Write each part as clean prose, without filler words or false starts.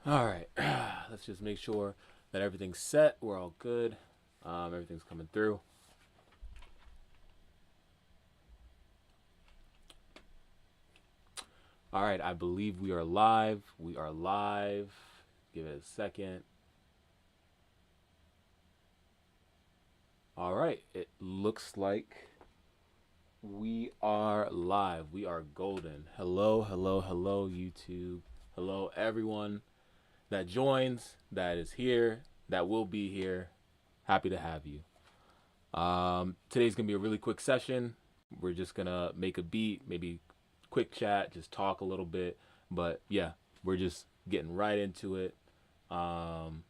All right, let's just make sure that everything's set. We're all good. Everything's coming through. All right, I believe we are live. We are live. Give it a second. All right, it looks like we are live. We are golden. Hello, hello, hello, YouTube. Hello, everyone that joins, that is here, that will be here. Happy to have you. Today's gonna be a really quick session. We're just gonna make a beat, maybe quick chat, just talk a little bit. But yeah, we're just getting right into it. Um,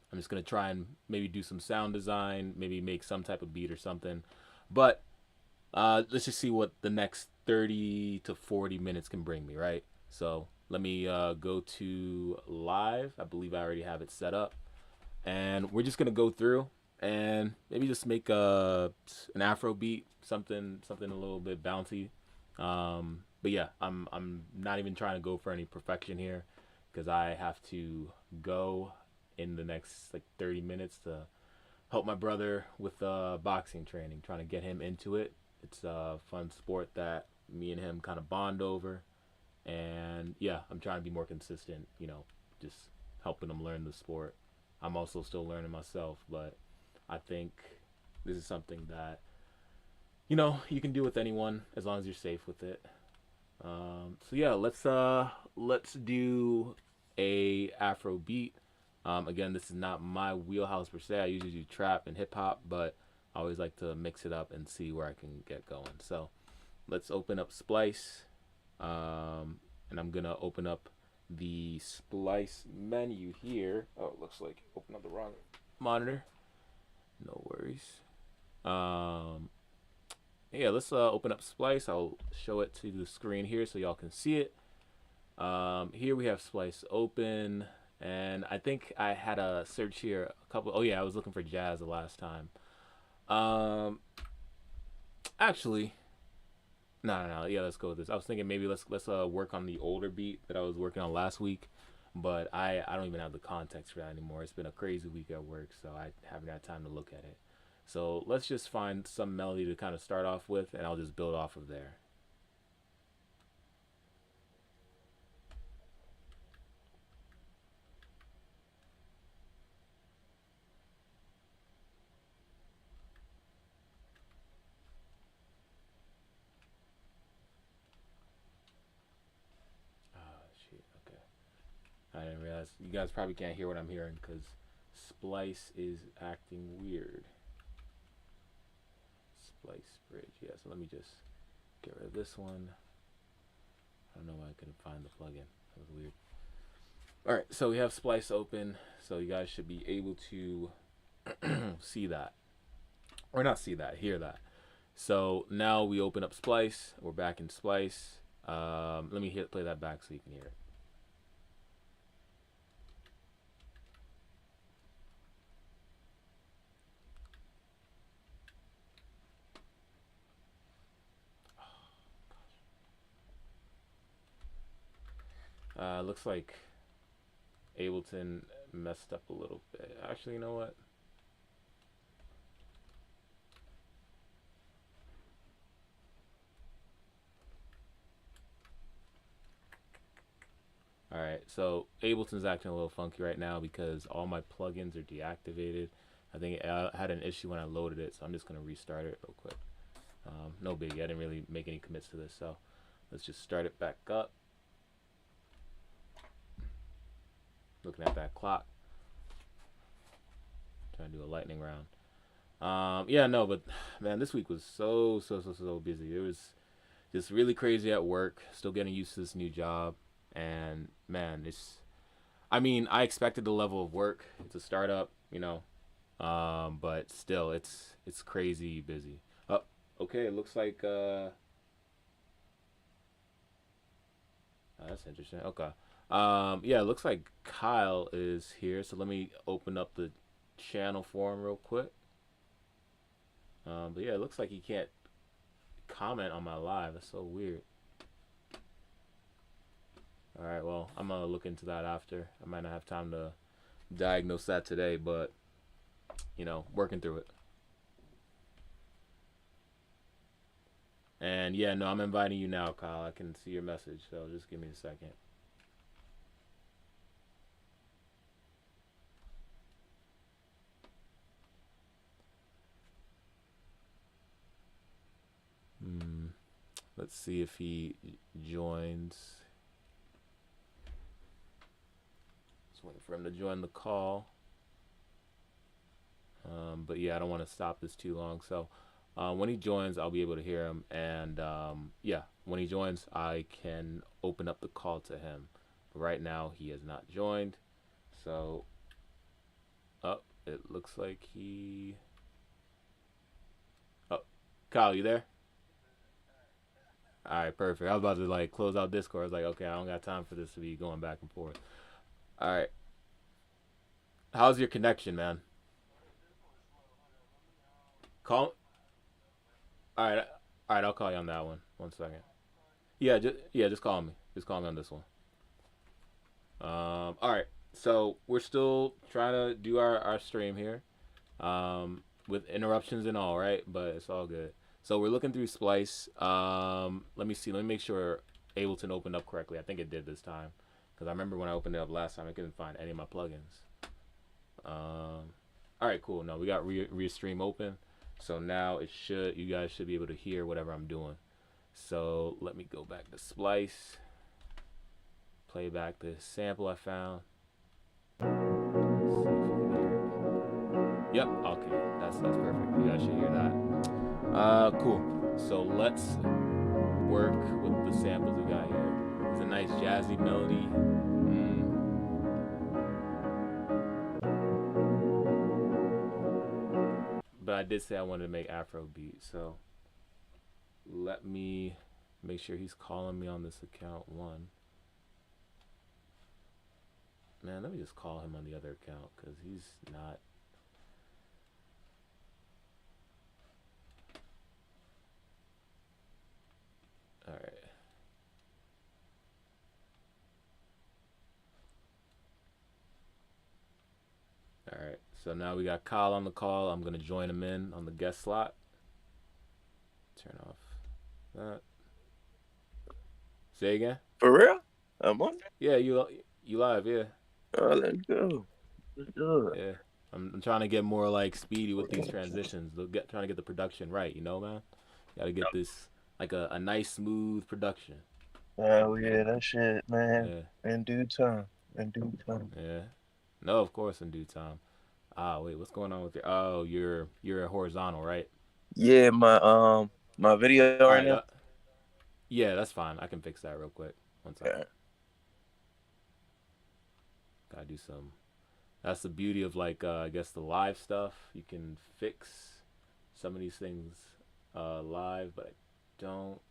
I'm just gonna try and maybe do some sound design, maybe make some type of beat or something. But let's just see what the next 30 to 40 minutes can bring me, right? So let me go to live. I believe I already have it set up, and we're just gonna go through and maybe just make an Afro beat, something a little bit bouncy. But yeah, I'm not even trying to go for any perfection here because I have to go in the next like 30 minutes to help my brother with boxing training, trying to get him into it. It's a fun sport that me and him kind of bond over, and yeah, I'm trying to be more consistent. Just helping him learn the sport. I'm also still learning myself, but I think this is something that you can do with anyone as long as you're safe with it. So yeah, let's do a Afro beat. Again, this is not my wheelhouse per se. I usually do trap and hip hop, but I always like to mix it up and see where I can get going. So let's open up Splice, and I'm gonna open up the Splice menu here. Oh, it looks like open up the wrong monitor. No worries. Um, yeah, let's open up Splice. I'll show it to the screen here so y'all can see it. Here we have Splice open, and I think I had a search here a couple. Oh yeah, I was looking for jazz the last time. Um, actually, no. Yeah, let's go with this. I was thinking maybe let's work on the older beat that I was working on last week, but I don't even have the context for that anymore. It's been a crazy week at work, so I haven't had time to look at it. So let's just find some melody to kind of start off with, and I'll just build off of there. Oh shit. Okay. I didn't realize you guys probably can't hear what I'm hearing because Splice is acting weird. Splice bridge. Yeah. So let me just get rid of this one. I don't know why I couldn't find the plugin. That was weird. All right. So we have Splice open. So you guys should be able to see that, or not see that, hear that. So now we open up Splice. We're back in Splice. Let me play that back so you can hear it. Looks like Ableton messed up a little bit. Actually, you know what? All right, so Ableton's acting a little funky right now because all my plugins are deactivated. I think I had an issue when I loaded it, so I'm just gonna restart it real quick. No biggie. I didn't really make any commits to this, so let's just start it back up. Looking at that clock, trying to do a lightning round. Yeah, no, but man, this week was so busy. It was just really crazy at work. Still getting used to this new job, and man, it's. I mean, I expected the level of work. It's a startup. But still, it's crazy busy. Oh, okay. It looks like that's interesting. Okay. Yeah, it looks like Kyle is here. So let me open up the channel for him real quick. But yeah, it looks like he can't comment on my live. That's so weird. All right. Well, I'm gonna look into that after. I might not have time to diagnose that today, but working through it. And yeah, no, I'm inviting you now, Kyle. I can see your message, so just give me a second. Hmm. Let's see if he joins. Just waiting for him to join the call. But yeah, I don't want to stop this too long. So when he joins, I'll be able to hear him. And yeah, when he joins, I can open up the call to him. But right now, he has not joined. So, it looks like he. Oh, Kyle, you there? All right, perfect. I was about to like close out Discord. I was like, okay, I don't got time for this to be going back and forth. All right, how's your connection, man? Call. All right, all right. I'll call you on that one. 1 second. Yeah, just call me. Just call me on this one. All right. So we're still trying to do our stream here, with interruptions and all, right? But it's all good. So we're looking through Splice. Let me see. Let me make sure Ableton opened up correctly. I think it did this time, because I remember when I opened it up last time, I couldn't find any of my plugins. All right, cool. No, we got Restream open. So now you guys should be able to hear whatever I'm doing. So let me go back to Splice, play back the sample I found. Yep. Okay. That's perfect. You guys should hear that. Cool. So let's work with the samples we got here. It's a nice jazzy melody. But I did say I wanted to make Afro beat, so let me make sure he's calling me on this account one. Man, let me just call him on the other account, because he's not. All right. All right. So now we got Kyle on the call. I'm gonna join him in on the guest slot. Turn off that. Say again. For real? I'm on. Yeah, you live. Yeah. Oh, let's go. Let's do it. Yeah. I'm trying to get more like speedy with these transitions. Trying to get the production right. Man. Got to get this like a nice smooth production. Oh yeah, that shit, man. Yeah. In due time. In due time. Yeah. No, of course in due time. Ah, wait, what's going on with your? Oh, you're horizontal, right? Yeah, my video All right right. now. Yeah, that's fine. I can fix that real quick. 1 second. Yeah. Gotta do some. That's the beauty of like I guess the live stuff. You can fix some of these things live, but I don't.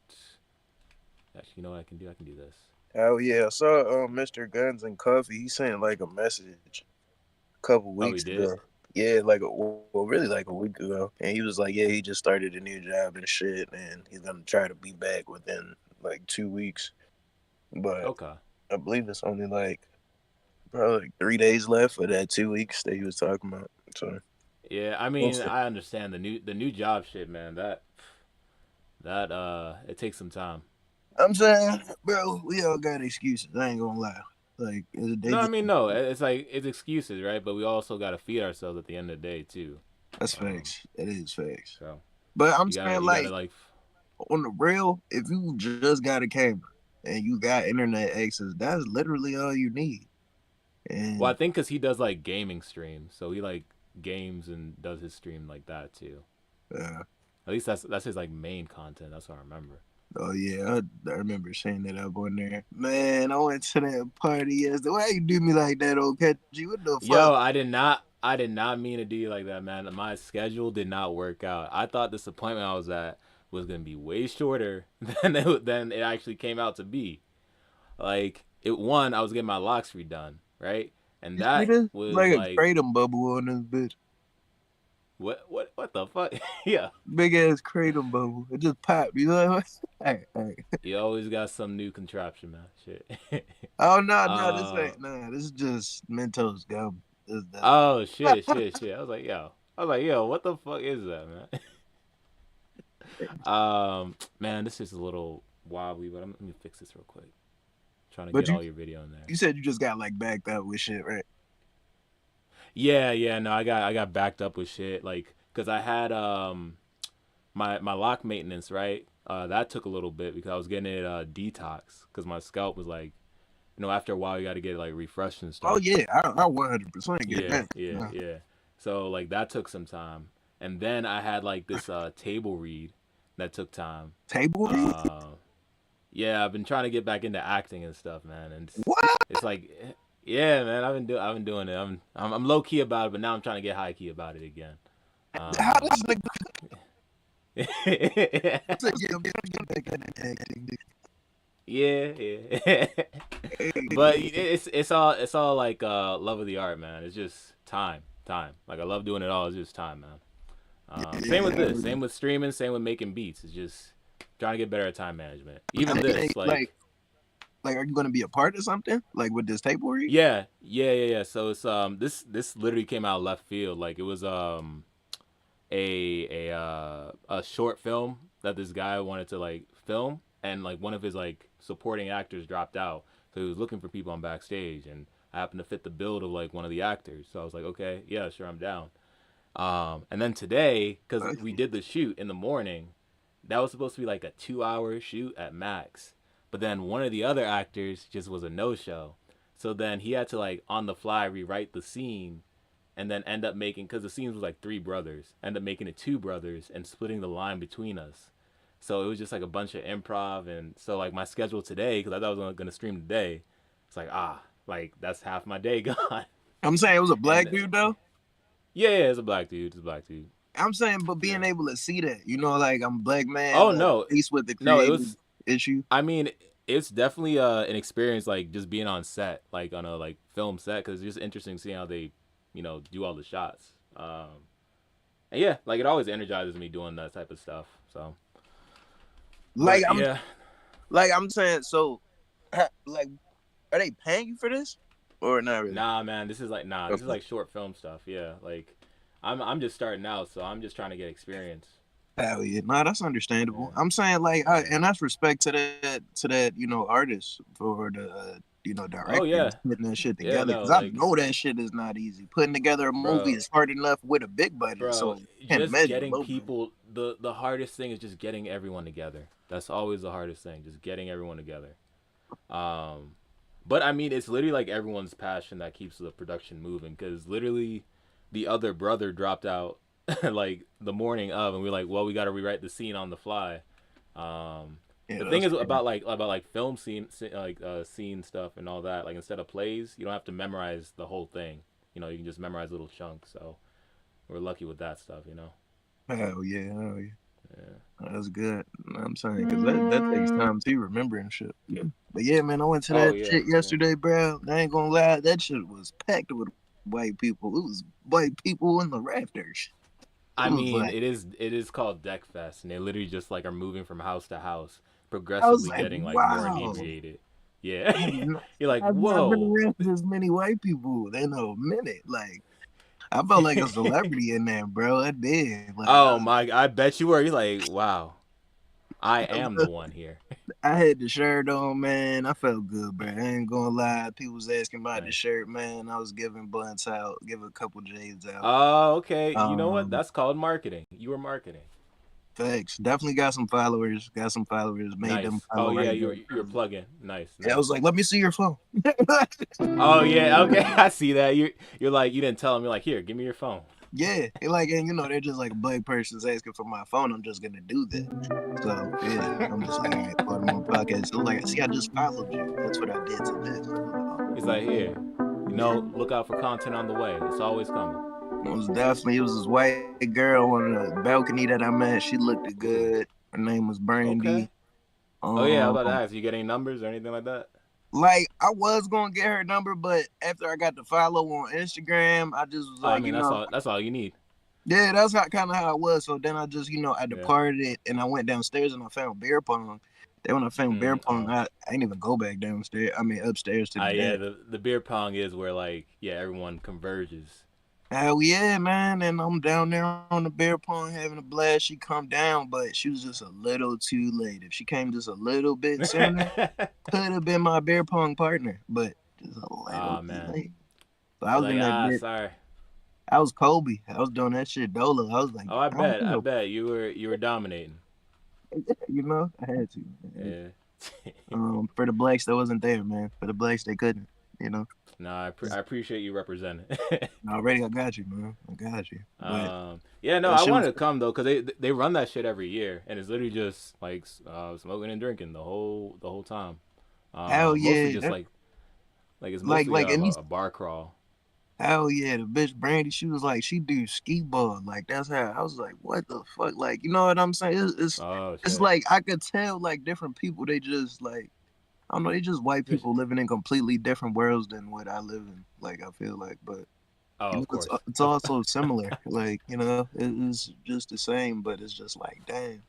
Actually, you know what I can do? I can do this. Oh yeah, I saw Mr. Guns and Coffee. He sent like a message a couple Oh, he weeks did. ago. Yeah, really like a week ago, and he was like, yeah, he just started a new job and shit, and he's gonna try to be back within like 2 weeks. But Okay. I believe it's only like probably like 3 days left for that 2 weeks that he was talking about. So Yeah, I we'll mean, see. I understand the new job shit, man. That it takes some time. I'm saying, bro, we all got excuses. I ain't gonna lie. Like they No, I just mean no. It's like it's excuses, right? But we also got to feed ourselves at the end of the day too. that's Um, facts. It is facts. so But I'm you gotta saying you gotta like like. on the real, if you just got a camera and you got internet access, that's literally all you need. Well, I And think because he does like gaming streams, so he like games and does his stream like that too. uh, At least that's his like main content. That's what I remember. oh yeah, I remember saying that up on there. Man, I went to that party yesterday. Why you do me like that, old Catchy? What the fuck? Yo, I did not mean to do you like that, man. My schedule did not work out. I thought this appointment I was at was gonna be way shorter than it actually came out to be. Like I was getting my locks redone, right? And You see that this? was Like a like kratom bubble on this bitch. What the fuck? Yeah. Big ass kratom bubble. It just popped. You know what? Hey. You always got some new contraption, man. Shit. Oh no, this uh ain't this is just Mentos gum. That's oh shit. I was like, yo, what the fuck is that, man? Man, this is a little wobbly, but let me fix this real quick. Trying to but get all your video in there. you said you just got like backed up with shit, right? Yeah, no, I got backed up with shit, like, cause I had my lock maintenance, right? That took a little bit because I was getting it detox, cause my scalp was like, after a while you got to get it like refreshed and Oh stuff. yeah, I 100% get Yeah, that. yeah, yeah. So like that took some time, and then I had like this table read that took time. Table read? Uh, yeah, I've been trying to get back into acting and stuff, man, and What? it's like, yeah, man, I've been doing it. I'm low key about it, but now I'm trying to get high key about it again. How does nigga Yeah, say, yeah, I'm getting back into acting? yeah. But it's all like love of the art, man. It's just time. Like I love doing it all. It's just time, man. Same with this. Same with streaming. Same with making beats. It's just trying to get better at time management. Even this, Like, are you gonna be a part of something like with this table read? yeah. So it's this literally came out of left field. Like it was a short film that this guy wanted to like film, and like one of his like supporting actors dropped out, so he was looking for people on backstage, and I happened to fit the build of like one of the actors, so I was like, okay, yeah, sure, I'm down. And then today, because we did the shoot in the morning, that was supposed to be like a 2 hour shoot at max, but then one of the other actors just was a no show, so then he had to like on the fly rewrite the scene, and then end up making, because the scenes was like three brothers, end up making it two brothers and splitting the line between us. So it was just like a bunch of improv, and so like my schedule today, because I thought I was gonna stream today, it's like like that's half my day gone. I'm saying it was a black And dude though. yeah, it's a black dude. It's a black dude. I'm saying, but being Yeah. able to see that, like I'm a black man, Oh like no, faced with the no, it creative was. issue. I mean, it's definitely an experience, like just being on set, like on a like film set, because it's just interesting seeing how they, do all the shots. And yeah, like it always energizes me doing that type of stuff. So, Like but I'm, yeah, like I'm saying, so, like, are they paying you for this or not really? nah, man, this is Okay. like short film stuff. Yeah, like I'm just starting out, so I'm just trying to get experience. Hell yeah, nah, that's understandable. Yeah, I'm saying like, yeah. and that's respect to that artist for the Oh directors yeah, putting that shit yeah. together No, because I like, know that shit is not easy. Putting together a movie bro, is hard enough with a big budget, so bro, I can't just imagine a getting low budget. people. The hardest thing is just getting everyone together. That's always the hardest thing, just getting everyone together. Um, but I mean, it's literally like everyone's passion that keeps the production moving. Because literally, the other brother dropped out like the morning of, and we are like, well, we got to rewrite the scene on the fly. Yeah, The thing that's is crazy. about like film scene stuff and all that. Like instead of plays, you don't have to memorize the whole thing. You can just memorize little chunks. So we're lucky with that stuff. Hell yeah. Yeah. That's good. You know what I'm saying because that takes time too, remembering shit. Yeah. But yeah, man, I went to Oh that yeah, shit yeah. yesterday, bro. I ain't gonna lie, that shit was packed with white people. It was white people in the rafters. It I was mean, like, it is called Deck Fest, and they literally just like are moving from house to house, I was progressively like, getting like more wow. inebriated. Yeah, I have not, you're like, I've not been whoa. around this many white people in a minute. Like, I felt like a celebrity in there, bro. I did. Like, Oh my! I bet you were. You're like, wow. I am the one here. I had the shirt on, man. I felt good, bro. I ain't gonna lie. People was asking about the Nice. shirt, man. I was giving blunts out, giving a couple J's out. Oh, okay. You know what? Um, That's called marketing. You were marketing. Facts. Definitely got some followers. Got some followers. Made them Nice. Oh follow yeah, right you were back. you were plugging. Nice, Yeah, I was nice. like, let me see your phone. Oh yeah, okay. I see that. You're like you didn't tell him. You're like, here, give me your phone. Yeah, and they're just like a black person's asking for my phone. I'm just gonna do that. So yeah, I'm just like, all right, put them on podcast. So like, see, I just followed you. That's what I did to this. He's like, here. Look out for content on the way. It's always coming. It was this white girl on the balcony that I met. She looked Ooh. good. Her name was Brandy. Okay. Oh yeah, I was about to Um, ask. You get any numbers or anything like that? like I was gonna get her number, but after I got the follow on Instagram, I just was Oh, I like, mean, that's all. That's all you need. Yeah, that's how kind of how it was. So then I just, I Yeah. departed and I went downstairs and I found beer pong. Then when I found beer pong, Oh. I didn't even go back downstairs. I mean upstairs to the Yeah. deck. The beer pong is where like everyone converges. Hell yeah, man. And I'm down there on the beer pong having a blast. She come down, but she was just a little too late. If she came just a little bit sooner, could have been my beer pong partner, but just a little Oh too man. late. So I You're was in like, that bit. sorry. I was Kobe. I was doing that shit dolo. I was like, Oh, I I don't bet. need I no, bet you were dominating. I had to. I had Yeah. for the blacks that wasn't there, man. For the blacks they couldn't, you know. No, I appreciate you representing. Already I got you, man. I got you. But Yeah, no, that I shit wanted was to come though because they run that shit every year, and it's literally just like smoking and drinking the whole time. hell Mostly yeah. just That like it's like mostly like and these a bar crawl. hell yeah, the bitch Brandy, she was like, she do ski ball. Like that's how I was like, what the fuck? Like, you know what I'm saying? Oh It's shit. like I could tell like different people, they just like I don't know, they just white Just people living in completely different worlds than what I live in. Like I feel like, but oh, of course. it's also similar. Like, it's just the same, but it's just like, damn.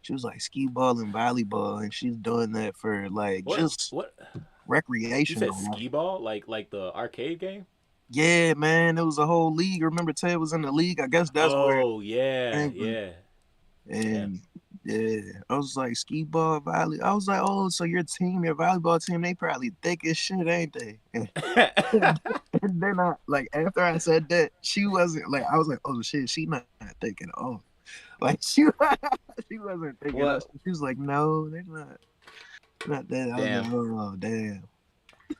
She was like ski ball and volleyball, and she's doing that for like just What you said recreational. Like, skee ball like the arcade game? yeah, man, it was a whole league. Remember, Ted was in the league. I guess that's where it Oh yeah, came from. yeah. Damn. And yeah, I was like ski ball, volley. I was like, oh, so your team, your volleyball team, they probably thick as shit, ain't they? And then I like after I said that, she wasn't like I was like, oh shit, she not thick at all. Like she wasn't thinking that. What? She was like, no, they're not that. I was like, Damn. oh damn.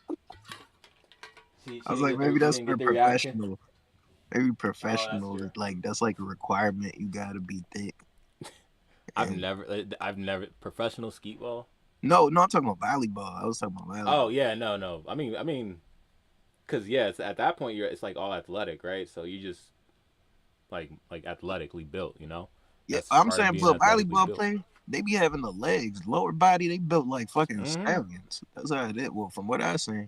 I She was didn't like, get the maybe she that's didn't for get the reaction. professional. Maybe Oh, that's professional. true. Like that's like a requirement. You gotta be thick. And I've never professional skeet ball. no, no, I'm talking about volleyball. I was talking about Oh volleyball. yeah, no. I mean, cause yeah, it's, at that point it's like all athletic, right? So you just like athletically built, you know. Yeah, That's I'm part of saying being for a athletically volleyball built. player, they be having the legs, lower body. They built like fucking Mm-hmm. stallions. That's how it is. Well, from what I seen.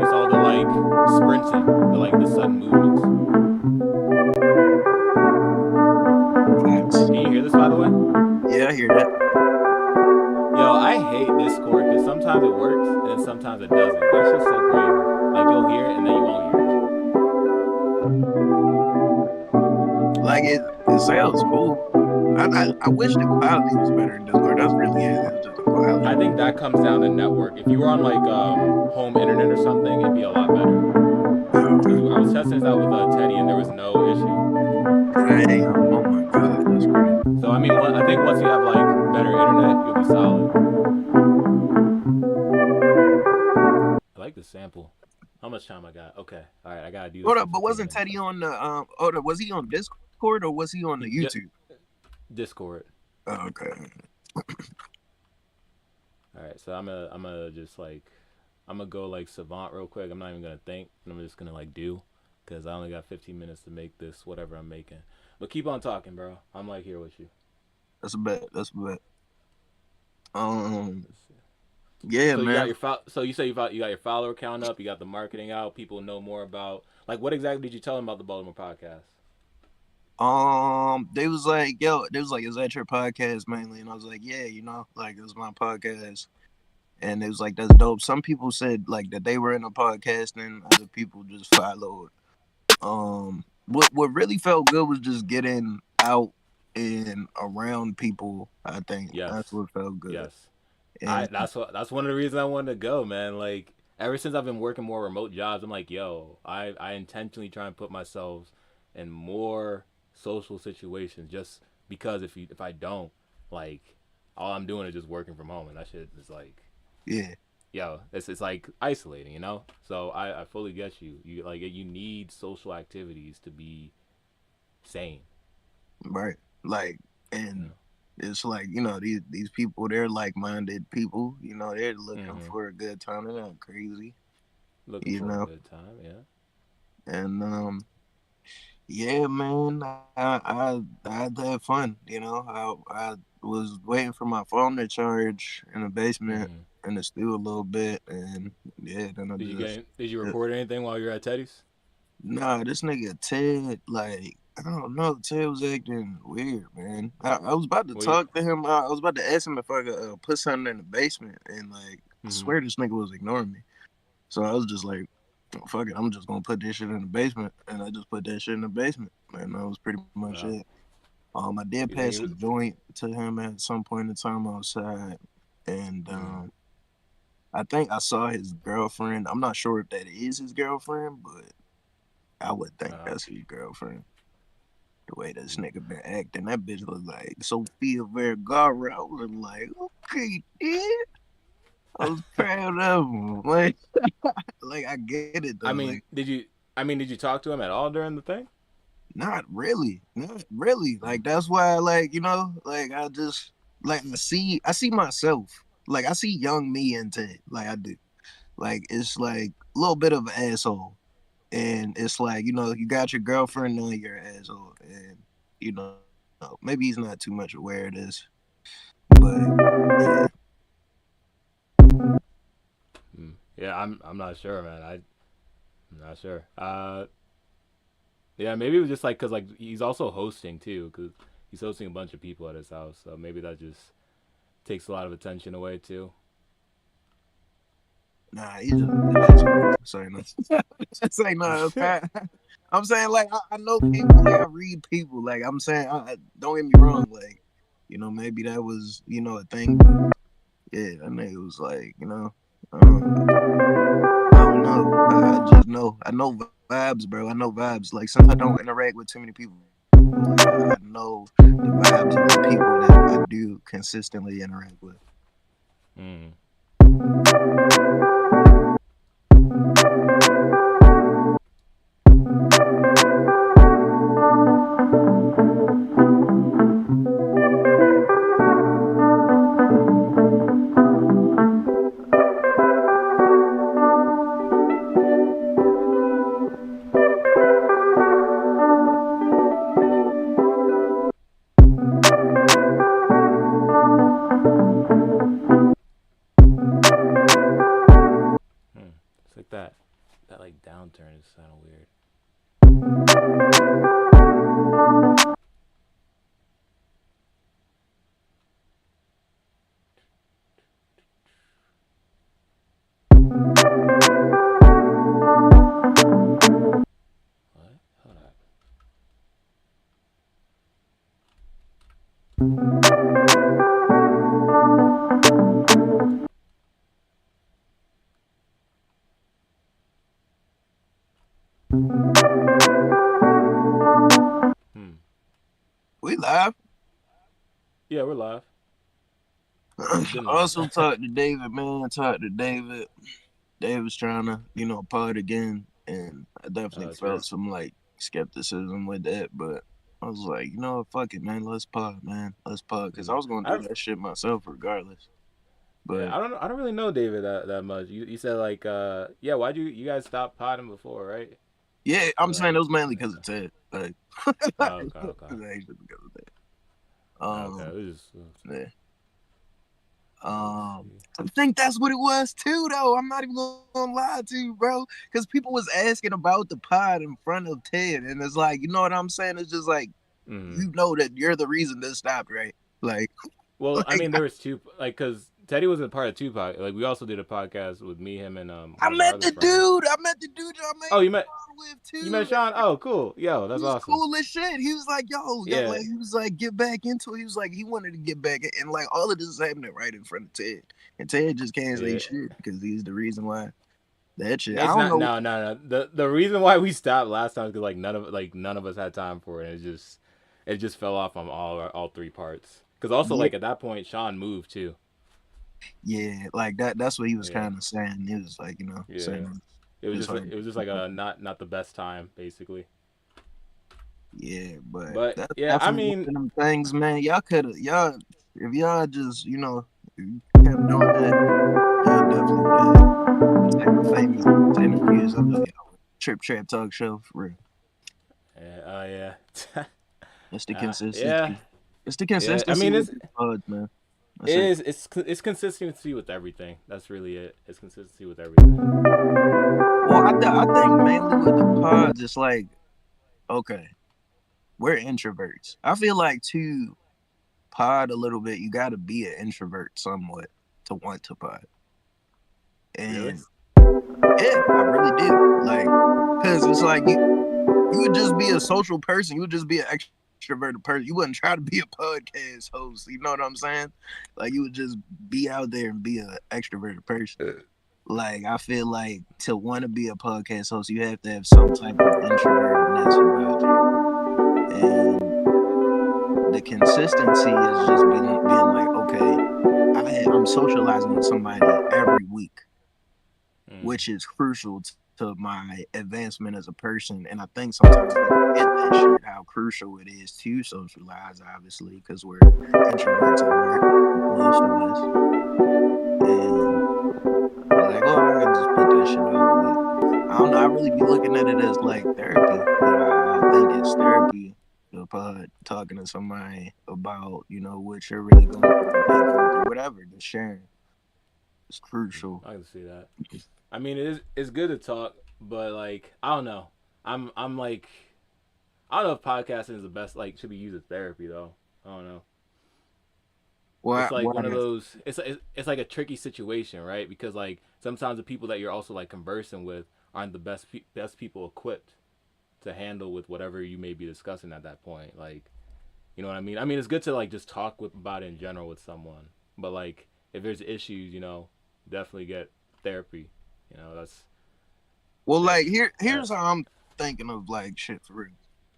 It's all the like sprinting, the sudden movements. Facts. Can you hear this by the way? Yeah, I hear that. Yo, I hate Discord because sometimes it works and then sometimes it doesn't. That's just so crazy. Like you'll hear it and then you won't hear it. Like it sounds cool. I wish the quality was better in Discord. That's really it. It's just the quality. I think that comes down to network. If you were on like home internet or something, it'd be a lot better. Because Okay. I was testing this out with Teddy and there was no issue. Damn. Oh my god, that's crazy. So I mean, I think once you have like better internet, you'll be solid. I like the sample. How much time I got? Okay, all right, I gotta do this Hold in up, but 15 wasn't minutes Teddy though. on the hold up, was he on Discord or was he on the YouTube? Discord. Oh, okay. All right, so I'm gonna just like I'm gonna go like savant real quick. I'm not even gonna think. I'm just gonna like do, because I only got 15 minutes to make this whatever I'm making. But keep on talking, bro. I'm like here with you. That's a bet. That's a bet. Um yeah, So you got man. your so you say you got your follower count up. You got the marketing out. People know more about like what exactly did you tell them about the Baltimore podcast? They was like, yo, they was like, is that your podcast mainly? And I was like, yeah, like it was my podcast. And it was like, that's dope. Some people said like that they were in a podcast and other people just followed. What really felt good was just getting out and around people. I think that's Yes, what felt good. yes. And That's one of the reasons I wanted to go, man. Like ever since I've been working more remote jobs, I'm like, yo, I intentionally try and put myself in more social situations just because if I don't, like all I'm doing is just working from home and that shit is like yeah, yo, it's like isolating, you know? So I fully get you. You like you need social activities to be sane. right. Like, You and know? it's like these people, they're like minded people. They're looking Mm-hmm. for a good time. They're not crazy. Looking You for a know, good time, yeah. and yeah, man, I had to have fun. I was waiting for my phone to charge in the basement Mm-hmm. in the stew a little bit, and yeah, then I Did you just did you uh, record anything while you were at Teddy's? nah, this nigga Ted, like I don't know. Ted was acting weird, man. I was about to Well, talk to him. I was about to ask him if I could put something in the basement, and like, I mm-hmm. swear this nigga was ignoring me. So I was just like, oh, fuck it, I'm just gonna put this shit in the basement, and I just put that shit in the basement, and that was pretty much Wow. it. I did You think pass he a was? joint to him at some point in time outside, and Mm, I think I saw his girlfriend. I'm not sure if that is his girlfriend, but I would think wow. that's his girlfriend. The way this Mm. nigga been acting, that bitch look like Sophia Vergara. I was like, okay, yeah. I was proud of him. Like I get it though. I Like, mean, did you? I mean, did you talk to him at all during the thing? not really, not really. Mm. Like that's why, like like I just like I see myself. Like I see young me into it. Like I do. Like it's like a little bit of an asshole, and it's like you got your girlfriend knowing you're an asshole, and maybe he's not too much aware of this, but yeah. Mm. Yeah, I'm not sure, man. I'm not sure. Yeah, maybe it was just like because like he's also hosting too, because he's hosting a bunch of people at his house, so maybe that just takes a lot of attention away too. Nah, it's just sorry, no. Say no. I'm saying like I know people, like I read people, like I'm saying don't get me wrong, like maybe that was a thing, but yeah, I know it was like I don't know. I just know. I know vibes, bro. I know vibes. Like since I don't interact with too many people, like I know the vibes of the people that I do consistently interact with. Mm. Hmm. It's like that like downturn is kind of weird. What? Hold up. Hmm. We live. Yeah, we're live. We've been live. Also talked to David, man. Talked to David. David's trying to, pod again, and I Oh, definitely that's good. felt some like skepticism with that, but I was like, fuck it, man. Let's pod, man. Let's pod, because I Mm. was gonna I do that shit myself regardless. Yeah, But I don't really know David that much. You said like yeah, why'd you guys stop potting before, right? yeah, Or I'm saying it was mainly yeah. because of Ted. Like, Oh, okay, okay. it's actually because of that. Okay, Um, yeah. let's Um, see. I think that's what it was too, though. I'm not even gonna lie to you, bro, because people was asking about the pod in front of Ted, and it's like, you know what I'm saying? It's just like Mm. you know that you're the reason this stopped, right? Like, Well, I like mean, there was two like because Teddy was a part of two pod. Like we also did a podcast with me, him, and I one of our met other the friends. dude. I met the dude y'all made Oh, the pod with you too. met Sean? Oh, cool. Yo, He that's was awesome. cool as shit. He was like, yo, Yeah, like he was like, get back into it. He was like, he wanted to get back, and like all of this is happening right in front of Ted, and Ted just can't say yeah. shit because he's the reason why that shit. I It's don't not. know. No, no, no. The reason why we stopped last time is because like none of us had time for it. And it just fell off on all three parts. Because also Yeah, like at that point, Sean moved too. yeah, like that. That's what he was Yeah, kind of saying. He was like, yeah. saying it's hard. It was just like a not the best time basically. Yeah, but But that's yeah, I definitely one mean, of them things, man. Y'all could have, y'all, if y'all just, if you kept doing that, y'all definitely would have had the famous interviews of y'all. Trip Trap Talk Show for real. yeah, oh yeah, It's the yeah, consistency. It's the yeah. I consistency mean, with the pods, man. That's it it. is it's consistency with everything. That's really it. It's consistency with everything. Well, I think mainly with the pods, it's like okay. we're introverts. I feel like to pod a little bit, you got to be an introvert somewhat to want to pod. Really? And yeah, I really do. Like, cause it's like you would just be a social person. You would just be an extroverted person. You wouldn't try to be a podcast host. You know what I'm saying? Like you would just be out there and be an extroverted person. Like I feel like to want to be a podcast host, you have to have some type of introvertedness about you, and the consistency is just being like, okay, I'm socializing with somebody every week, Mm. which is crucial to my advancement as a person. And I think sometimes we forget that shit, how crucial it is to socialize, obviously, because we're introverts at heart, most of us. And we're like, oh, I can just put that shit out. But I don't know. I really be looking at it as like therapy. Like I think it's therapy. Talking to somebody about what you're really going through, what they going through, whatever. Just sharing is crucial. I can see that. I mean, it's good to talk, but like I don't know. I'm like I don't know if podcasting is the best. Like should be used as therapy though. I don't know. It's Why? like one of Why? those. It's like a tricky situation, right? Because like sometimes the people that you're also like conversing with aren't the best people equipped to handle with whatever you may be discussing at that point. Like you know what I mean? I mean it's good to like just talk with about it in general with someone, but like if there's issues, definitely get therapy. That's Well, like that's here's that. how I'm thinking of like shit for real.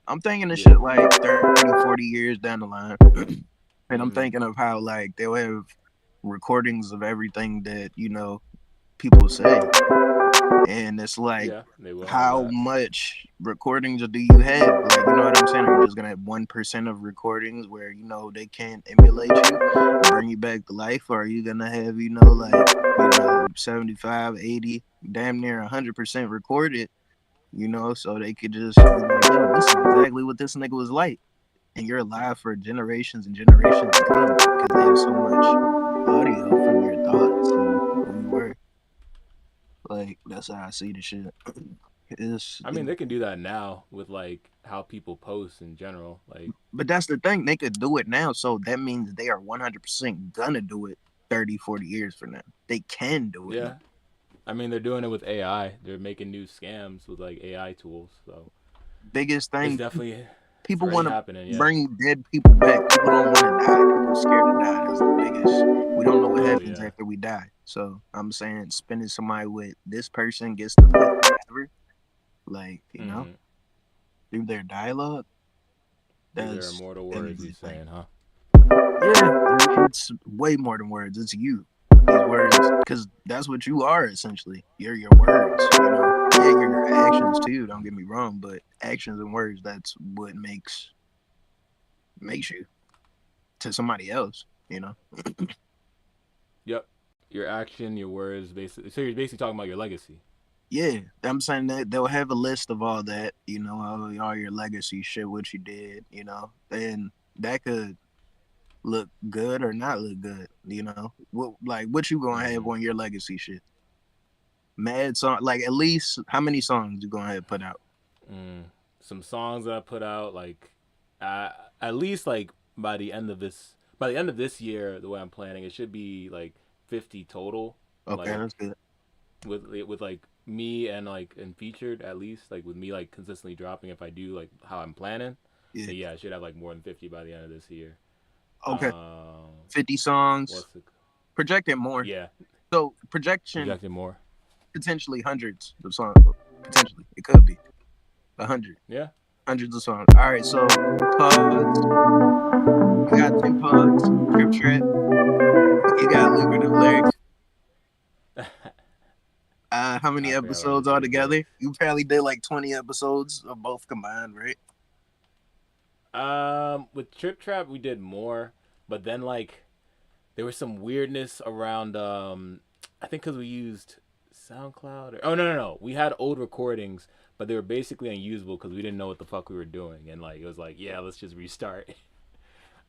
I'm thinking of Yeah. shit like 30, 40 years down the line. And I'm Mm-hmm. thinking of how like they'll have recordings of everything that, people say. And it's like Yeah, they will have how that. much recordings do you have? Like, you know what I'm saying? Are you just gonna have 1% of recordings where, they can't emulate you and bring you back to life? Or are you gonna have, like, 75, 80, damn near 100% recorded, so they could just be like, yo, this is exactly what this nigga was like. And you're alive for generations and generations to come because they have so much audio from your thoughts and who you were. Like, that's how I see the shit. It's, I mean, they can do that now with like how people post in general. Like, but that's the thing. They could do it now. So that means they are 100% gonna do it 30, 40 years from now. They can do it now. yeah, I mean, they're doing it with AI. They're making new scams with like AI tools. So Biggest it's thing, definitely it's people already want to happening. Yeah. bring dead people back. People don't want to die. People scared to die. That's the biggest. We don't know what Oh happens yeah. after we die. So I'm saying spending somebody with this person gets to live forever. Like, Mm-hmm. through their dialogue, Through their that's immortal gonna words, be you like, saying, huh? yeah, it's way more than words. It's you. These words, because that's what you are essentially. You're your words. Yeah, you're your actions too. Don't get me wrong, but actions and words, that's what makes you to somebody else. Yep. Your action, your words, basically. So you're basically talking about your legacy. Yeah, I'm saying that they'll have a list of all that. All your legacy shit, what you did. And that could look good or not look good. What you gonna have Mm-hmm. on your legacy shit? Mad song, like at least how many songs you gonna have put out? Mm. Some songs that I put out, like, uh, at least like by the end of this year, the way I'm planning, it should be like 50 total. Okay, that's Like good. with like me and featured at least like with me like consistently dropping if I do like how I'm planning. Yeah. Then yeah, I should have like more than 50 by the end of this year. Okay. Um, 50 songs. what's the Projected more. yeah So projection projected more? potentially hundreds of songs. Potentially. It could be 100. Yeah. Hundreds of songs. All right, so pods. You got 10 pods, trip trap. You got lucrative lyrics. How many I forgot about episodes lucrative altogether? lyrics. You probably did like 20 episodes of both combined, right? With Trip Trap we did more, but then like there was some weirdness around. I think because we used SoundCloud. Oh no, we had old recordings, but they were basically unusable because we didn't know what the fuck we were doing, and like it was like yeah, let's just restart.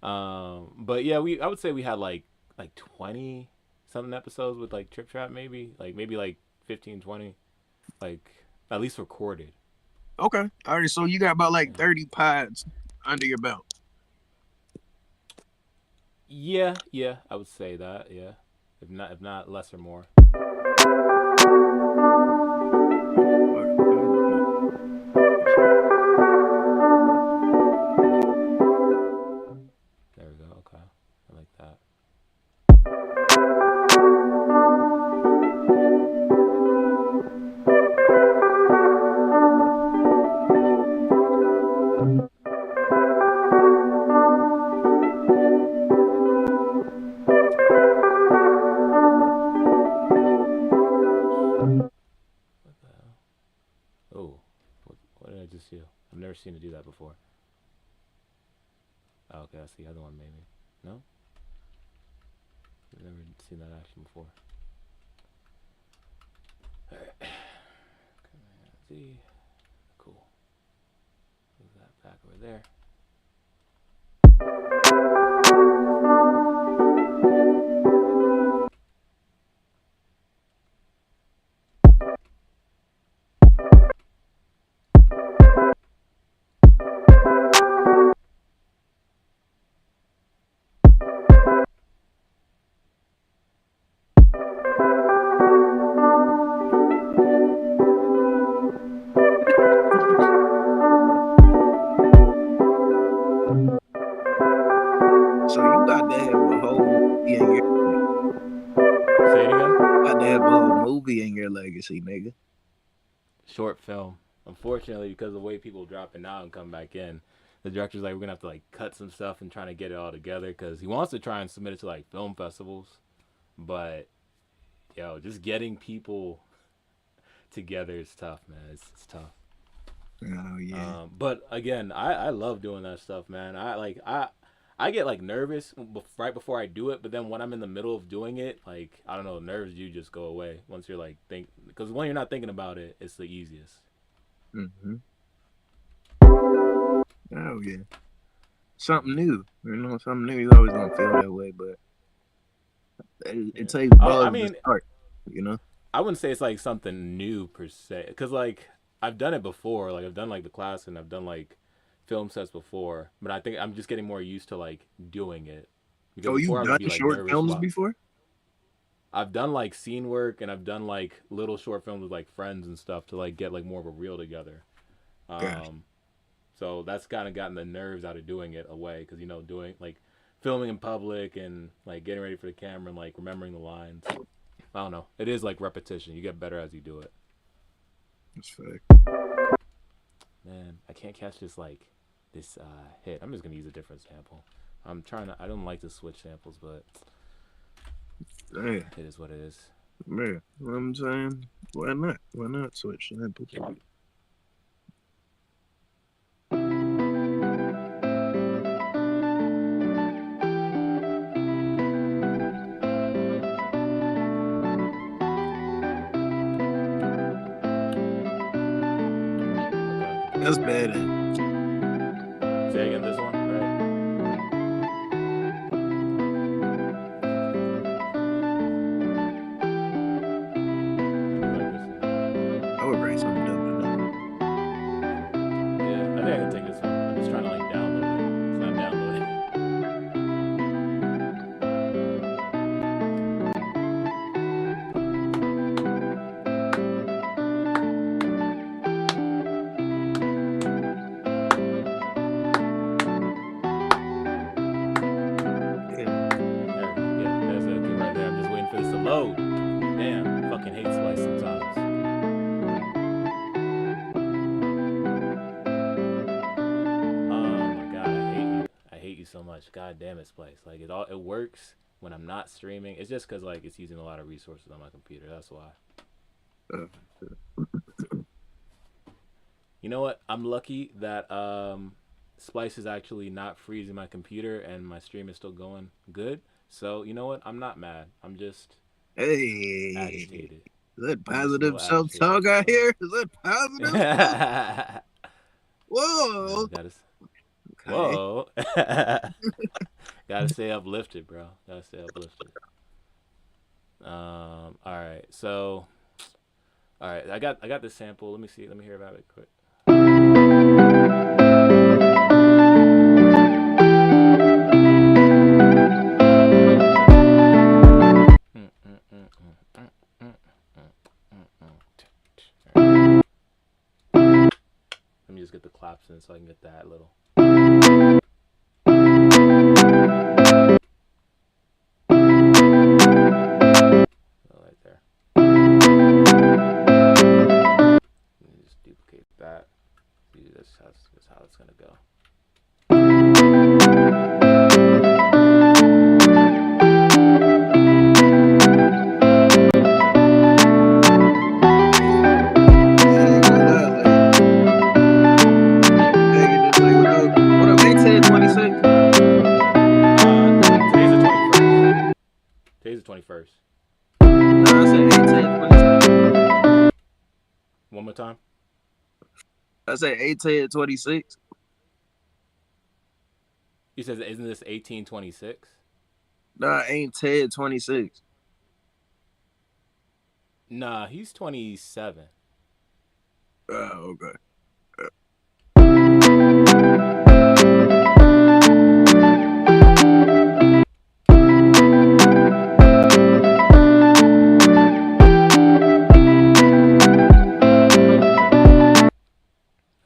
But yeah, we I would say we had like 20 something episodes with like Trip Trap maybe like 15 20 like at least recorded. Okay. All right, so you got about like 30 pods. under your belt. Yeah, yeah, I would say that. Yeah, if not less or more. There we go. Okay, I like that. What the hell? Oh, what did I just do? I've never seen it do that before. Oh, okay, that's the other one maybe. No, I've never seen that action before. All right, Command Z. Cool. Move that back over there. So you got to have a whole movie in your. Say it again. Got to have a whole movie in your legacy, nigga. Short film. Unfortunately, because of the way people drop it out and come back in, the director's like, we're gonna have to like cut some stuff and trying to get it all together because he wants to try and submit it to like film festivals, but yo, just getting people together is tough, man. It's tough. Oh yeah. But again, I love doing that stuff, man. I get like nervous right before I do it, but then when I'm in the middle of doing it, like I don't know, nerves do just go away once you're like think because when you're not thinking about it, it's the easiest. Mm-hmm. Oh yeah. Something new. You know, something new. You always gonna feel that way, but it Yeah. takes I balls to mean, start. You know. I wouldn't say it's like something new per se, because like I've done it before. Like I've done like the class and I've done like film sets before, but I think I'm just getting more used to like doing it because Oh, before you've I would done be like short nervous films about. before? I've done like scene work and I've done like little short films with like friends and stuff to like get like more of a reel together. Gosh. Um, so that's kind of gotten the nerves out of doing it away because you know doing like filming in public and like getting ready for the camera and like remembering the lines. I don't know. It is like repetition. You get better as you do it. That's fact. Man, I can't catch this hit. I'm just gonna use a different sample. I'm trying to. I don't like to switch samples, but Damn. it is what it is. Man, you know what I'm saying? Why not? Why not switch samples? That's bad. Say again, this one, right? I would write something dope than that. Yeah, I think I can take this one. I'm just trying to like download it. It's not downloading. Yeah. Yeah, that's okay right there. I'm just waiting for this to load. Damn, fucking hate Splice sometimes. Oh my god, I hate you. I hate you so much. God damn it, Splice. Like it works when I'm not streaming. It's just because like it's using a lot of resources on my computer. That's why. Uh, You know what? I'm lucky that Splice is actually not freezing my computer and my stream is still going good. So you know what? I'm not mad. I'm just hey, agitated. is that I'm just a positive little agitated self-talk with out myself. here? Is that positive stuff? Whoa. Gotta, Okay. whoa. Gotta stay uplifted, bro. Gotta stay uplifted. All right. So, all right. I got this sample. Let me see. Let me hear about it quick. claps in so I can get that little right there. Let me just duplicate that. See, that's how it's gonna go. Yeah, I ain't gonna lie, like bagging it like what up, 1826? Today's the 21st. Today's the 21st. No, I said 1826. One more time. I said 1826. You said, isn't this 1826? Nah, ain't Ted 26. Nah, he's 27. Oh, okay.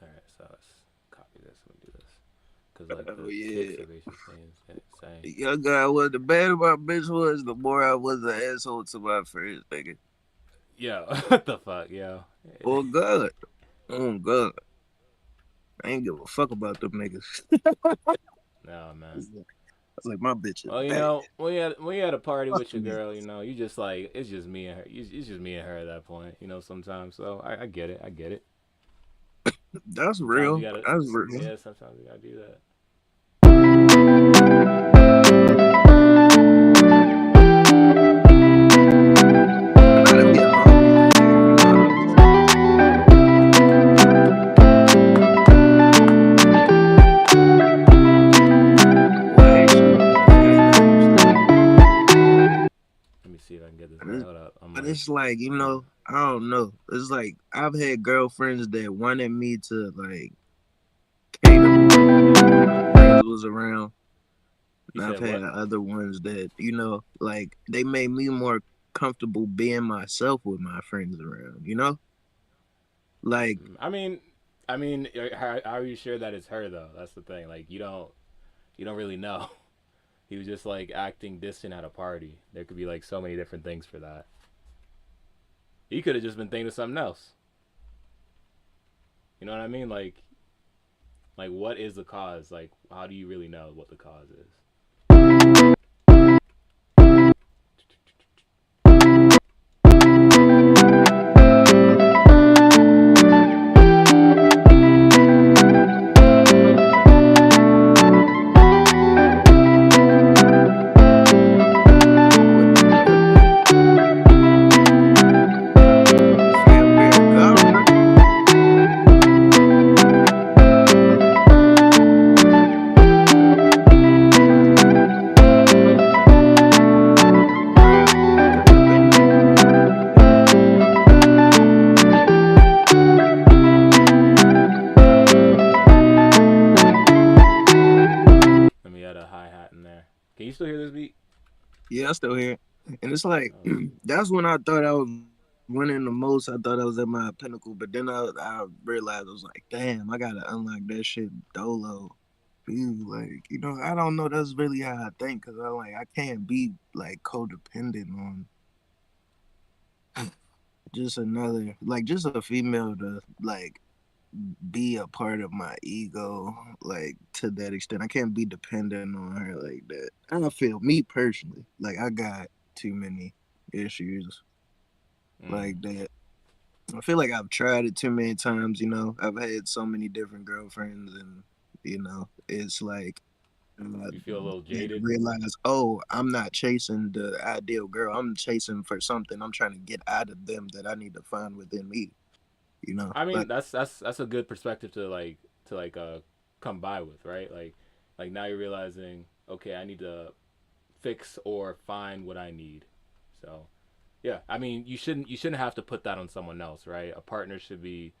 All right, so let's copy this and do this because like Oh the yeah. ticks are basically saying. The young guy was the better my bitch was, the more I was an asshole to my friends, nigga. Yo, what the fuck, yo? Oh God. Oh God. I ain't give a fuck about them niggas. No, man. I was like, my bitch is Well, you bad. know, when you had a party Fuck with your them girl, you niggas. know, you just like it's just me and her. It's just me and her at that point, you know. Sometimes, so I get it. I get it. That's Sometimes you real. gotta, That's real. yeah. Sometimes you gotta do that. And not to be a homie in there, you know what I'm saying? Well, hey, shoot. Hey, damn, still. Let me see if I can get this And right. it's, Hold up. I'm but like, it's like, I'm, I don't know. It's like I've had girlfriends that wanted me to like cater more when my friends was around. you And I've said had what? other ones that, like they made me more comfortable being myself with my friends around, Like, How are you sure that it's her though? That's the thing. Like, you don't really know. He was just like acting distant at a party. There could be like so many different things for that. He could have just been thinking of something else. You know what I mean? Like what is the cause? Like, how do you really know what the cause is? whatever. You feel me? A government? For real. Because I've been there, Let me add a hi hat in there. Can you still hear this beat? Yeah, I still hear it. And it's like, Oh, let's see. that's when I thought I was winning the most. I thought I was at my pinnacle. But then I realized, I was like, damn, I got to unlock that shit dolo. Like, I don't know. That's really how I think. Because I can't be like codependent on just a female to like be a part of my ego, like to that extent. I can't be dependent on her like that. I feel me personally, like I got too many issues Mm. like that. I feel like I've tried it too many times. I've had so many different girlfriends, and it's like You feel a little I jaded. realize, oh, I'm not chasing the ideal girl. I'm chasing for something. I'm trying to get out of them that I need to find within me. I mean, But that's a good perspective to come by with, right? Like now you're realizing, okay, I need to fix or find what I need. So yeah, I mean, you shouldn't have to put that on someone else, right? A partner should be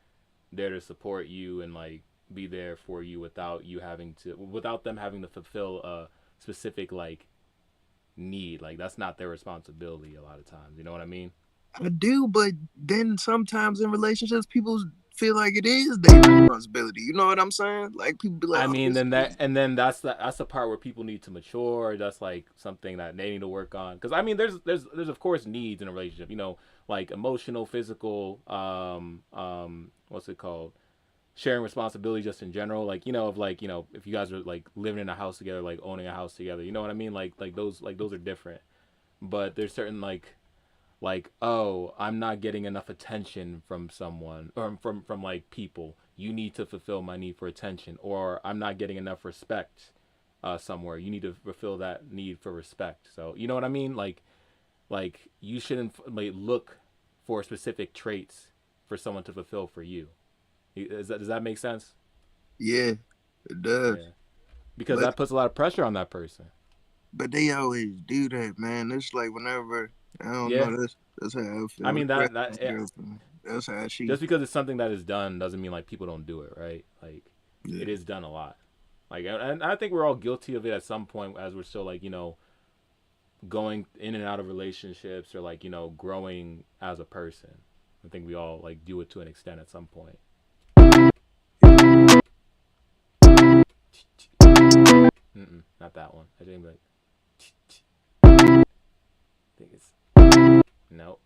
there to support you and like be there for you without them having to fulfill a specific like need. Like that's not their responsibility a lot of times. You know what I mean? I do, but then sometimes in relationships, people feel like it is their responsibility. You know what I'm saying? Like people be like, I "Oh, mean, it's then that, and then that's the part where people need to mature. That's like something that they need to work on. Because I mean, there's of course needs in a relationship. You know, like emotional, physical, what's it called? Sharing responsibility just in general. Like of like if you guys are like living in a house together, like owning a house together. You know what I mean? Like those are different. But there's certain like oh, I'm not getting enough attention from someone or from like people, you need to fulfill my need for attention, or I'm not getting enough respect somewhere, you need to fulfill that need for respect. So you know what I mean, like you shouldn't like look for specific traits for someone to fulfill for you. Does that make sense? yeah, it does." Yeah, because But that puts a lot of pressure on that person. but they always do that, man. It's like whenever I don't Yeah, know. That's how I I feel. mean Whenever I that ask yeah, girlfriend, that's how she. just because it's something that is done doesn't mean like people don't do it, right? Like it Yeah, is done a lot. Like, and I think we're all guilty of it at some point as we're still like going in and out of relationships or like growing as a person. I think we all like do it to an extent at some point. Not that one. I think like I think it's no.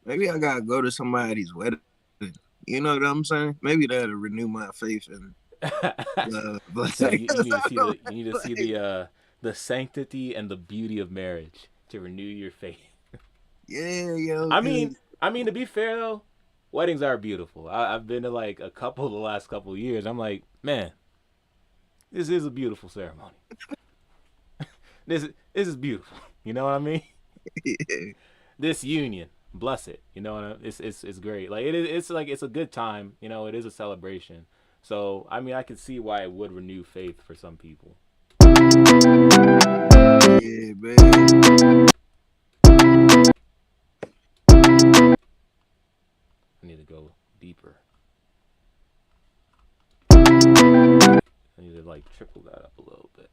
maybe I gotta go to somebody's wedding. You know what I'm saying? Maybe that'll renew my faith in love. You But said you need to see like, the sanctity and the beauty of marriage to renew your faith. yeah, yo, I cause mean, to be fair though, weddings are beautiful. I've been to like a couple the last couple of years. I'm like, man, this is a beautiful ceremony. This is beautiful. You know what I mean? yeah, This union, bless it. You know what I mean? It's great. Like it is. It's like it's a good time. It is a celebration. So I mean, I can see why it would renew faith for some people. yeah, man. I need to go deeper. I need to like triple that up a little bit.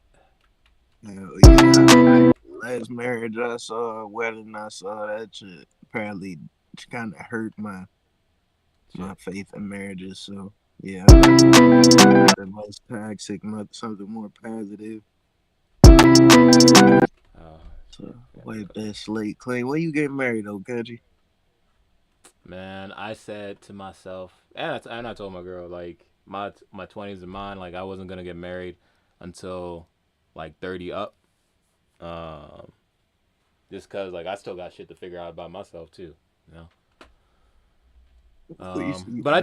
Hell yeah. Last marriage I saw, wedding I saw, that shit apparently kind of hurt my Shit. faith in marriages. So yeah, I got something less toxic, something more positive. Oh So shit. wipe that slate clean. When you getting married though, country? Man, I said to myself, and I told my girl like my 20s are mine. Like I wasn't gonna get married until like 30 up. Um, just cause like I still got shit to figure out about myself too. You know. You see, But I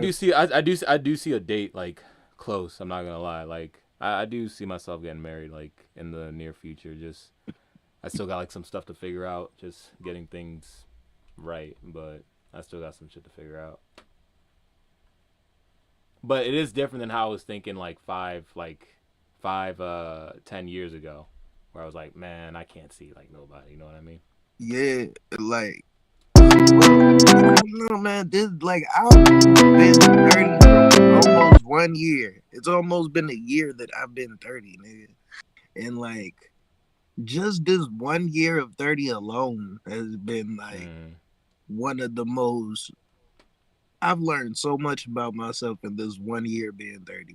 do see a date like close. I'm not gonna lie. Like I do see myself getting married like in the near future. Just I still got like some stuff to figure out. Just getting things right, but I still got some shit to figure out. But it is different than how I was thinking like 10 years ago, where I was like, man, I can't see like nobody. You know what I mean? yeah, like well, I don't know, man. This like I've been 30 for almost 1 year. It's almost been a year that I've been 30, nigga. And like just this 1 year of 30 alone has been like Mm. one of the most I've learned so much about myself in this 1 year being 30.